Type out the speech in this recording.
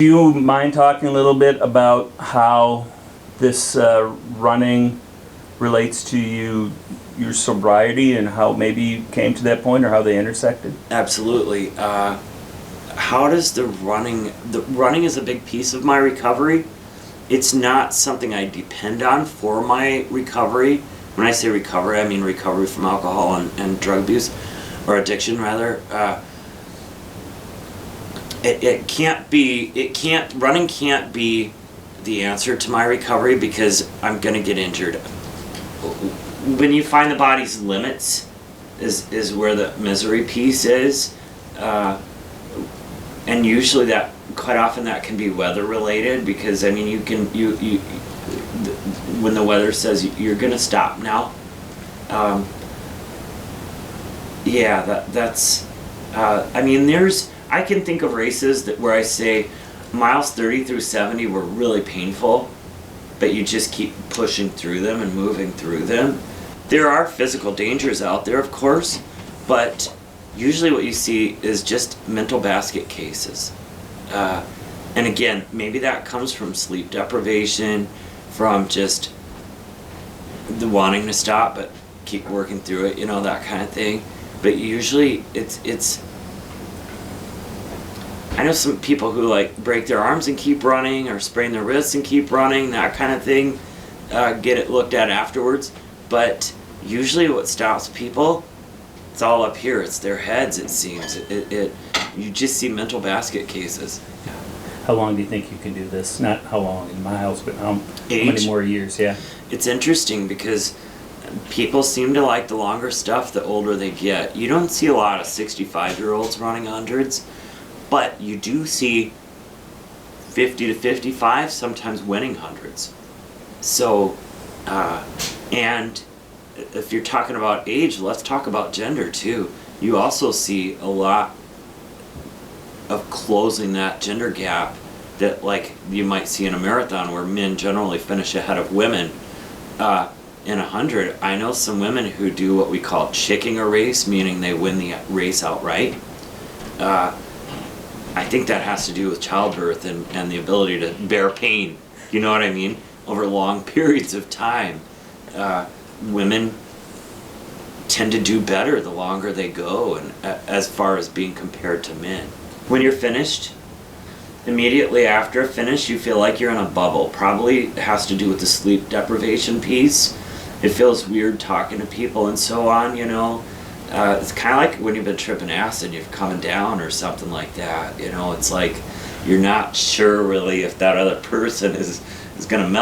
Do you mind talking a little bit about how this running relates to your sobriety and how maybe you came to that point or how they intersected? Absolutely. How does the running is a big piece of my recovery. It's not something I depend on for my recovery. When I say recovery, I mean recovery from alcohol and drug abuse, or addiction rather. Running can't be the answer to my recovery because I'm gonna get injured. When you find the body's limits is where the misery piece is. And usually quite often that can be weather related, because I mean when the weather says you're gonna stop now, I mean I can think of races where I say miles 30 through 70 were really painful, but you just keep pushing through them and moving through them. There are physical dangers out there, of course, but usually what you see is just mental basket cases. And again, maybe that comes from sleep deprivation, from just the wanting to stop but keep working through it, that kind of thing. But usually it's I know some people who break their arms and keep running, or sprain their wrists and keep running, that kind of thing, get it looked at afterwards. But usually what stops people, it's all up here. It's their heads, it seems. You just see mental basket cases. How long do you think you can do this? Not how long in miles, but how Age? many more years? Yeah. It's interesting because people seem to like the longer stuff the older they get. You don't see a lot of 65-year-olds running hundreds, but you do see 50 to 55 sometimes winning hundreds. So, and if you're talking about age, let's talk about gender too. You also see a lot of closing that gender gap that you might see in a marathon, where men generally finish ahead of women in 100. I know some women who do what we call chicking a race, meaning they win the race outright. I think that has to do with childbirth and the ability to bear pain, you know what I mean, over long periods of time. Women tend to do better the longer they go, and as far as being compared to men. When you're finished, immediately after a finish, you feel like you're in a bubble. Probably has to do with the sleep deprivation piece. It feels weird talking to people and so on, It's kind of like when you've been tripping acid, you're coming down or something like that. It's like you're not sure really if that other person is going to melt.